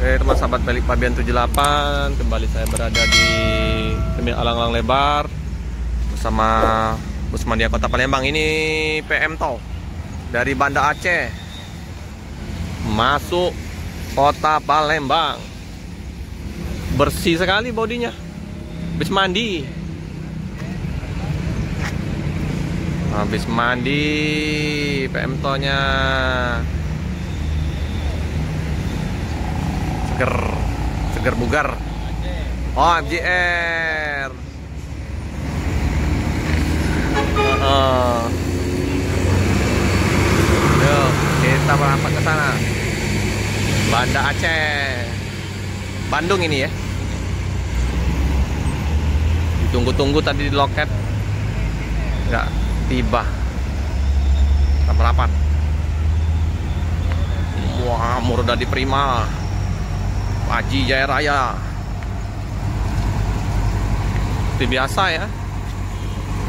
Teman sahabat Balik Pabean 78, kembali saya berada di Terminal Alang-Alang Lebar bersama Bus Mandia Kota Palembang. Ini PM Tol dari Banda Aceh masuk Kota Palembang. Bersih sekali bodinya, habis mandi. Habis mandi PM Tolnya. Seger bugar. Oh, MJR. Yuk, kita merapat ke sana. Banda Aceh, Bandung ini ya. Ditunggu-tunggu tadi di loket, nggak tiba. Kita merapat. Wah, Murdadi Prima, Haji Jaya Raya. Seperti biasa ya,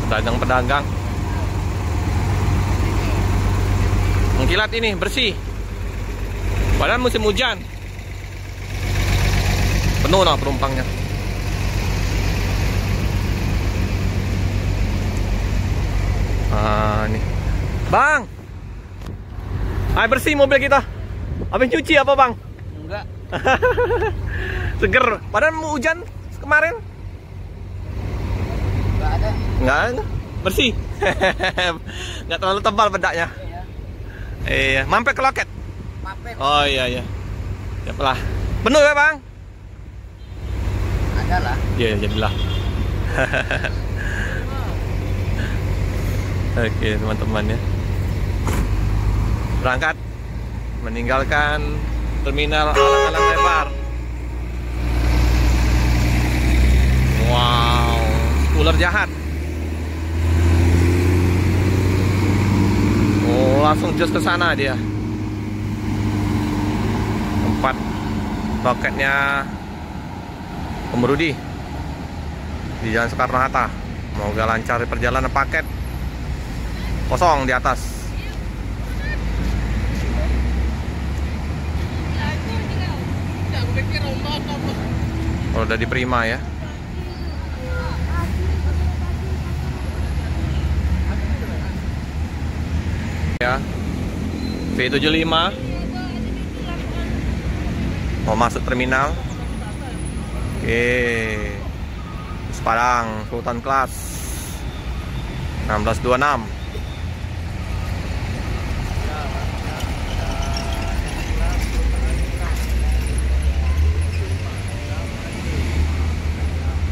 pedagang-pedagang mengkilat ini bersih. Padahal musim hujan, penuh lah penumpangnya. Nih, Bang, ayo bersih mobil kita. Habis cuci apa Bang? Enggak. Seger. Padahal mau hujan kemarin. Enggak ada. Enggak, bersih. Enggak terlalu tebal bedaknya. Iya. Iya, mampir ke loket. Mampir. Oh iya. Siapalah. Penuh ya Bang? Ada lah. Iya, jadilah. Oke teman-teman ya. Berangkat meninggalkan Terminal Alang-Alang Lebar. Wow, ular jahat. Oh, langsung just ke sana dia. Tempat loketnya Pemberudi di Jalan Soekarno-Hatta. Semoga lancar perjalanan paket. Kosong di atas. Kalau udah Prima ya. Ya. V75 mau masuk terminal. Oke. Padang Sultan Kelas 1626.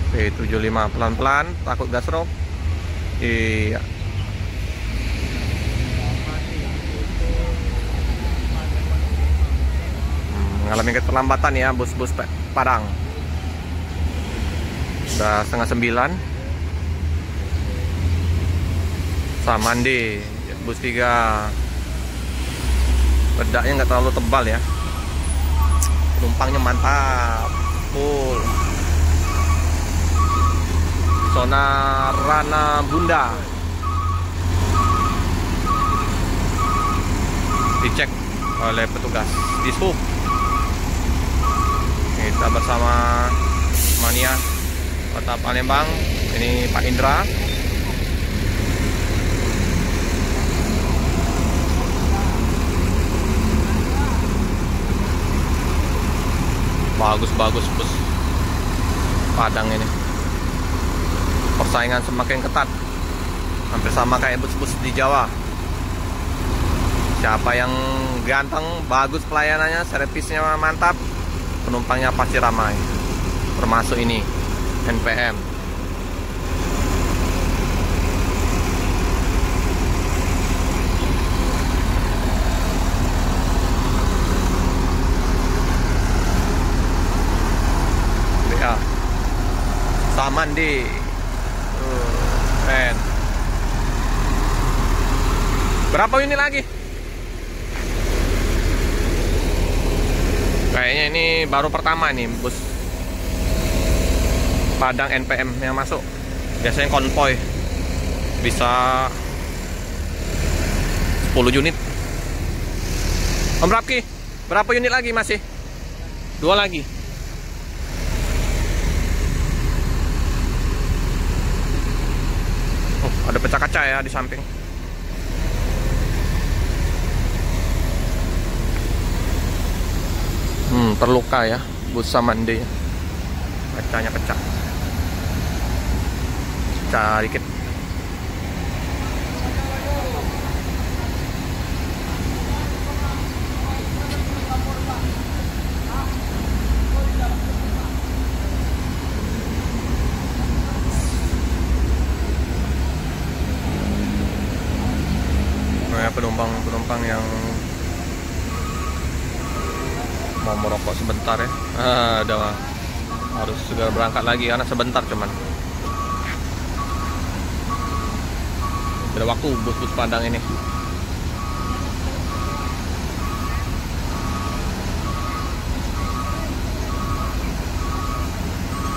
V75 pelan-pelan, takut gasrok. Iya. Mengalami keterlambatan ya bus-bus Padang. Udah 8:30. Samandi bus 3. Bedaknya nggak terlalu tebal ya. Penumpangnya mantap, full. Zona Rana Bunda dicek oleh petugas Dishub. Kita bersama Mania Kota Palembang. Ini Pak Indra. Bagus-bagus bus Padang ini. Persaingan semakin ketat, hampir sama kayak bus-bus di Jawa. Siapa yang ganteng, bagus pelayanannya, servisnya mantap, penumpangnya pasti ramai. Termasuk ini NPM. BA Samandi. Keren. Berapa unit lagi? Kayaknya ini baru pertama nih bus Padang NPM yang masuk. Biasanya konvoy bisa 10 unit. Om Rapki, berapa unit lagi masih? Dua lagi. Oh, ada pecah kaca ya di samping. Terluka ya bus Samande. Kacanya pecah. Pecah dikit. Penumpang yang mau merokok sebentar ya. Udah harus segera berangkat lagi karena sebentar cuman. Ada waktu bus-bus Padang ini.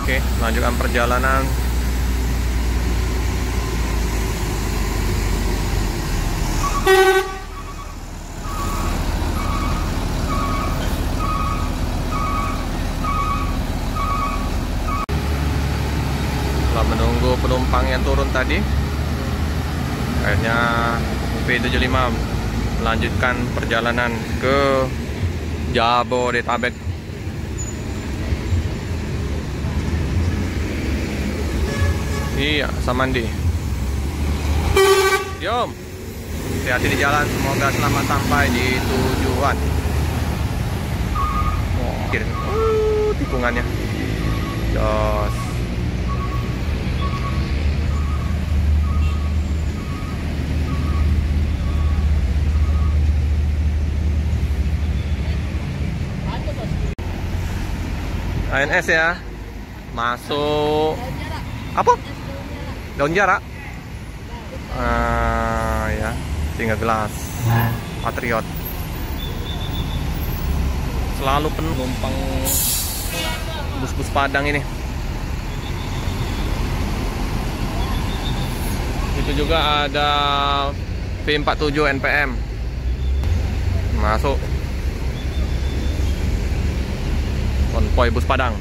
Oke, lanjutkan perjalanan. Setelah menunggu penumpang yang turun tadi, akhirnya P75 melanjutkan perjalanan ke Jabodetabek. Iya, Samande. Yom, hati-hati di jalan, semoga selamat sampai di tujuan. Kiri, tikungannya. Jos. ANS ya, masuk apa? Daun jarak. Ya, tinggal gelas. Patriot. Selalu penuh penumpang bus-bus Padang ini. Itu juga ada V47 NPM masuk. Konvoy bus Padang.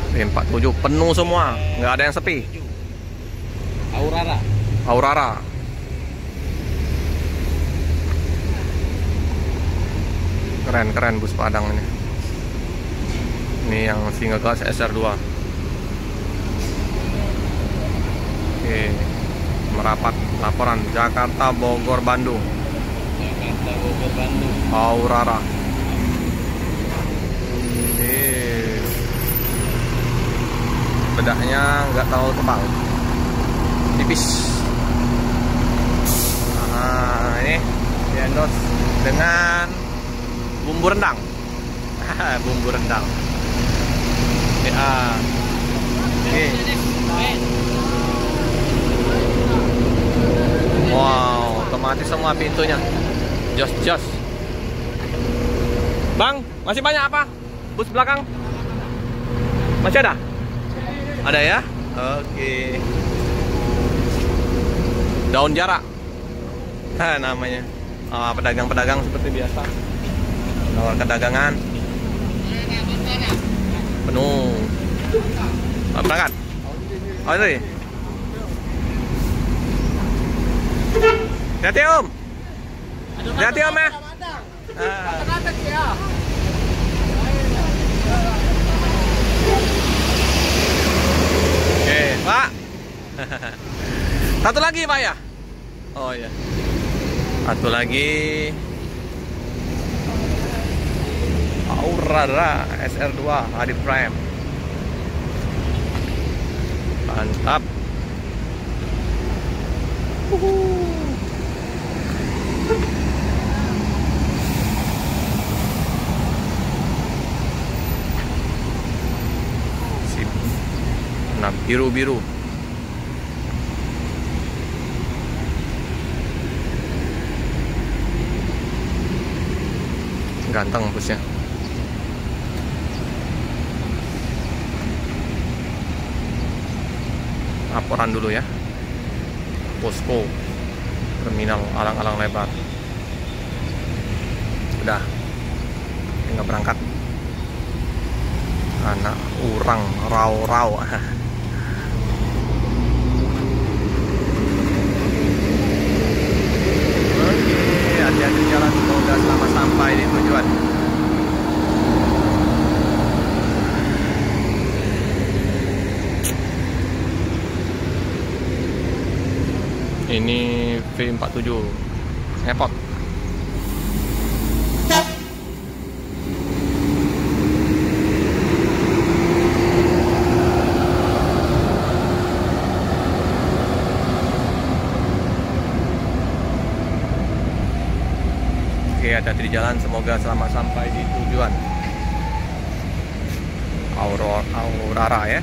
V47 penuh semua, nggak ada yang sepi. Aurara. Keren bus Padang ini. Ini yang single class SR2. Oke, merapat laporan Jakarta, Bogor, Bandung. Aurara. Bedahnya nggak terlalu tebal, tipis. Nah, ini diendos dengan bumbu rendang. Bumbu rendang. Ya. Oke. Wow, otomatis semua pintunya. Jos. Bang, masih banyak apa? Bus belakang? Masih ada? Ada ya? Oke. Daun jarak. Namanya. Pedagang-pedagang seperti biasa. Menawarkan dagangan. Penuh. Berangkat. Oh, ini. Hati-hati Om. Hati-hati Om ya. Oke, Pak. Satu lagi Pak ya? Oh iya. Satu lagi. Aurara SR2 Adi Prime. Mantap. Sip. Nah, biru-biru. Ganteng busnya. Laporan dulu ya. Posko terminal alang-alang lebar. udah nggak berangkat. Anak urang rau-rau. Oke, hati-hati jalan, semoga selamat sampai di tujuan. Ini V47 ngepot. Oke, hati-hati di jalan, semoga selamat sampai di tujuan. Aurora ya.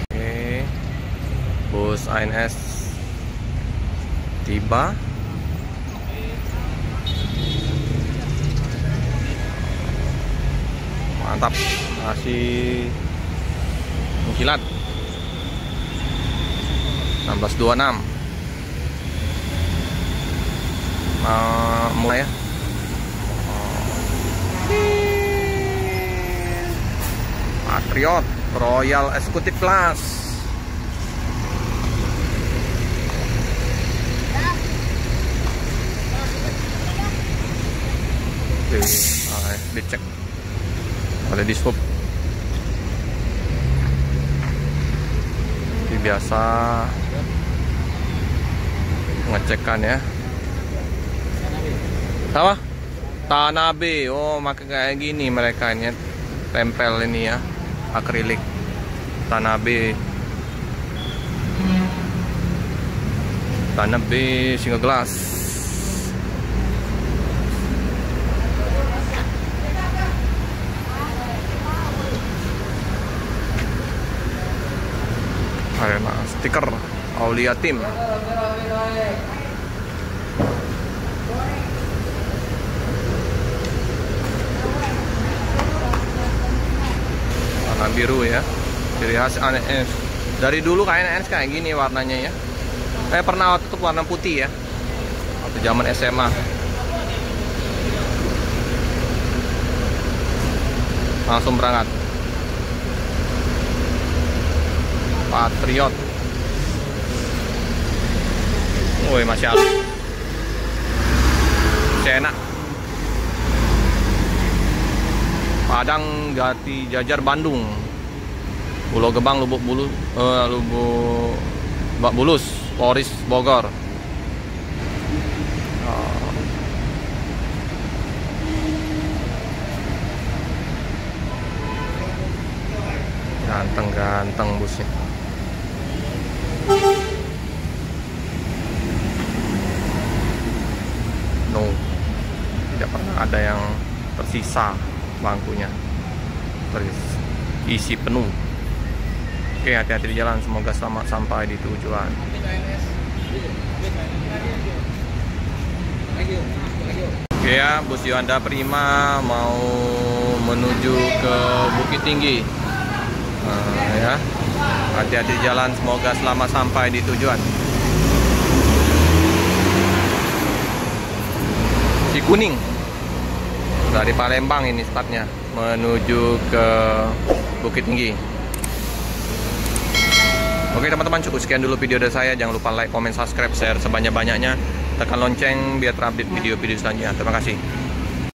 Oke, bus ANS tiba. Mantap, masih mengkilat. 1626. Mulai ya. Patriot Royal Executive Class. Oke, dicek oleh dishub. Seperti biasa ngecekkan ya. Apa? Tanabe. Oh, maka kayak gini mereka ini tempel ini ya, akrilik Tanabe. Tanabe single glass. Ada stiker Aulia Team. Warna biru ya, ciri khas ANS. Dari dulu ANS kayak gini warnanya ya. Pernah waktu itu warna putih ya, waktu zaman SMA. Langsung berangkat. Patriot. Woi, masih halus. Masih enak. Padang Jati Jajar Bandung. Pulau Gebang Lubuk Bulus, Polres Bogor. Ganteng-ganteng busnya. No, tidak pernah ada yang tersisa bangkunya, terisi penuh. Oke, hati-hati di jalan, semoga selamat sampai di tujuan. Oke ya, bus Yuanda Prima mau menuju ke Bukit Tinggi. Ya, hati-hati di jalan, semoga selamat sampai di tujuan. Kuning dari Palembang ini startnya menuju ke Bukit Tinggi. Oke teman-teman, cukup sekian dulu video dari saya. Jangan lupa like, comment, subscribe, share sebanyak-banyaknya. Tekan lonceng biar terupdate video-video selanjutnya. Terima kasih.